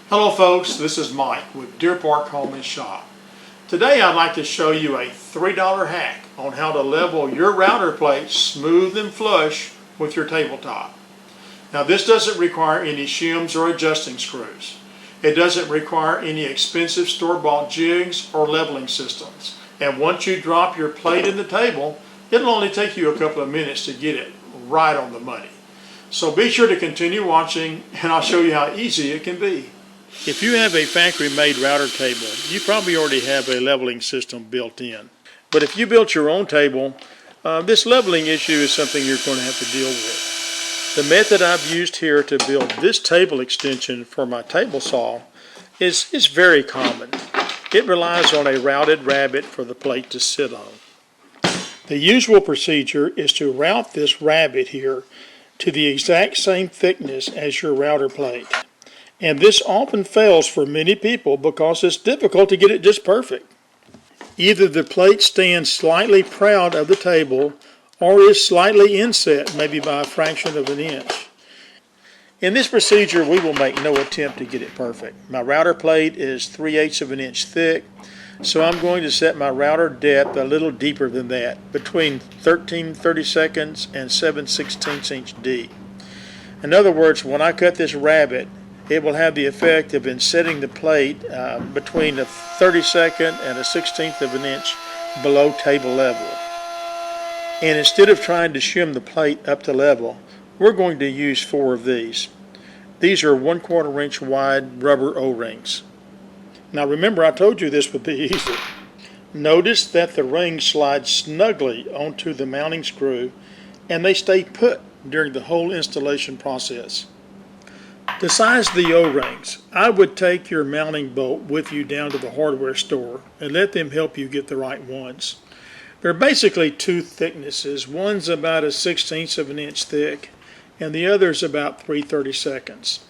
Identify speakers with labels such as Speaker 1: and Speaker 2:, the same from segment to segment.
Speaker 1: Hello folks, this is Mike with Deer Park Home and Shop. Today I'd like to show you a $3 hack on how to level your router plate smooth and flush with your tabletop. Now this doesn't require any shims or adjusting screws. It doesn't require any expensive store-bought jigs or leveling systems. And once you drop your plate in the table, it'll only take you a couple of minutes to get it right on the money. So be sure to continue watching and I'll show you how easy it can be. If you have a factory-made router table, you probably already have a leveling system built in. But if you built your own table, this leveling issue is something you're going to have to deal with. The method I've used here to build this table extension for my table saw is very common. It relies on a routed rabbet for the plate to sit on. The usual procedure is to route this rabbet here to the exact same thickness as your router plate. And this often fails for many people because it's difficult to get it just perfect. Either the plate stands slightly proud of the table or is slightly inset, maybe by a fraction of an inch. In this procedure, we will make no attempt to get it perfect. My router plate is 3/8 of an inch thick, so I'm going to set my router depth a little deeper than that, between 13/32 and 7/16 inch deep. In other words, when I cut this rabbet, it will have the effect of insetting the plate between a 32nd and a 16th of an inch below table level. And instead of trying to shim the plate up to level, we're going to use 4 of these. These are 1/4 inch wide rubber O-rings. Now remember, I told you this would be easy. Notice that the rings slide snugly onto the mounting screw and they stay put during the whole installation process. To size the O-rings, I would take your mounting bolt with you down to the hardware store and let them help you get the right ones. There are basically 2 thicknesses. One's about a 1/16 of an inch thick and the other's about 3/32.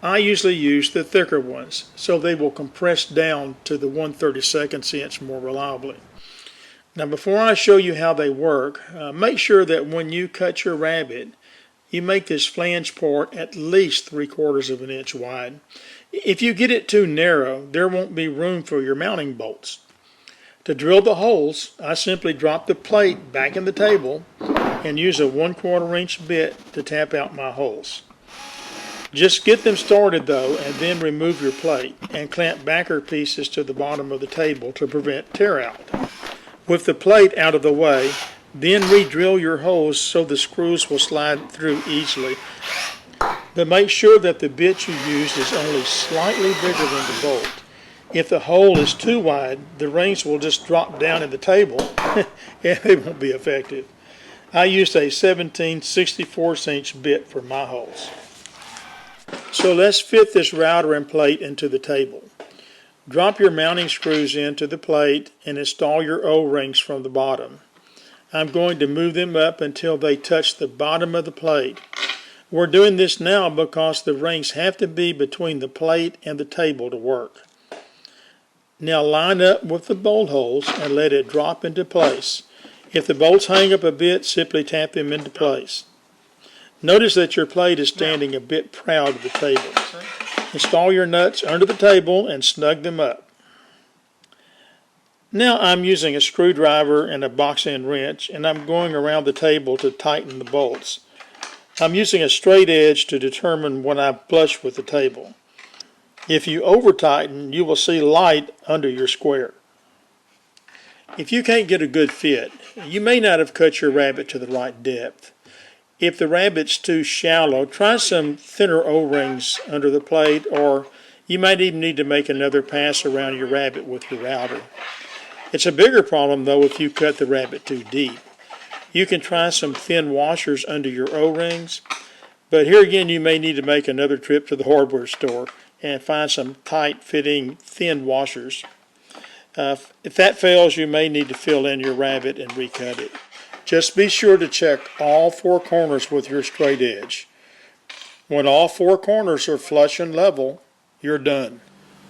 Speaker 1: I usually use the thicker ones so they will compress down to the 1/32 inch more reliably. Now before I show you how they work, make sure that when you cut your rabbet, you make this flange part at least 3/4 of an inch wide. If you get it too narrow, there won't be room for your mounting bolts. To drill the holes, I simply drop the plate back in the table and use a 1/4 inch bit to tap out my holes. Just get them started though, and then remove your plate and clamp backer pieces to the bottom of the table to prevent tear out. With the plate out of the way, then re-drill your holes so the screws will slide through easily. But make sure that the bit you use is only slightly bigger than the bolt. If the hole is too wide, the rings will just drop down in the table and they won't be effective. I used a 17/64 inch bit for my holes. So let's fit this router and plate into the table. Drop your mounting screws into the plate and install your O-rings from the bottom. I'm going to move them up until they touch the bottom of the plate. We're doing this now because the rings have to be between the plate and the table to work. Now line up with the bolt holes and let it drop into place. If the bolts hang up a bit, simply tap them into place. Notice that your plate is standing a bit proud of the table. Install your nuts under the table and snug them up. Now I'm using a screwdriver and a box end wrench, and I'm going around the table to tighten the bolts. I'm using a straight edge to determine when I'm flush with the table. If you over tighten, you will see light under your square. If you can't get a good fit, you may not have cut your rabbet to the right depth. If the rabbet's too shallow, try some thinner O-rings under the plate, or you might even need to make another pass around your rabbet with your router. It's a bigger problem though if you cut the rabbet too deep. You can try some thin washers under your O-rings, but here again you may need to make another trip to the hardware store and find some tight fitting thin washers. If that fails, you may need to fill in your rabbet and recut it. Just be sure to check all 4 corners with your straight edge. When all 4 corners are flush and level, you're done.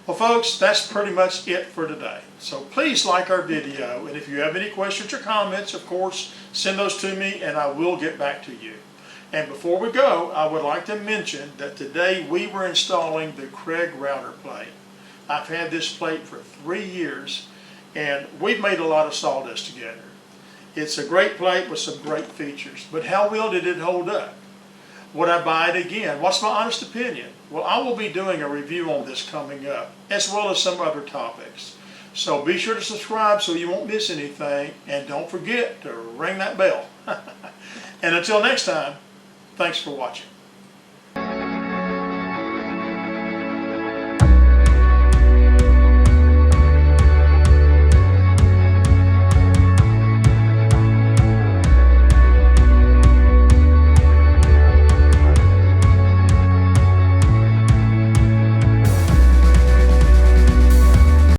Speaker 1: Well folks, that's pretty much it for today. So please like our video, and if you have any questions or comments, of course, send those to me and I will get back to you. And before we go, I would like to mention that today we were installing the Kreg router plate. I've had this plate for 3 years, and we've made a lot of sawdust together. It's a great plate with some great features, but how well did it hold up? Would I buy it again? What's my honest opinion? Well, I will be doing a review on this coming up, as well as some other topics. So be sure to subscribe so you won't miss anything, and don't forget to ring that bell. And until next time, thanks for watching.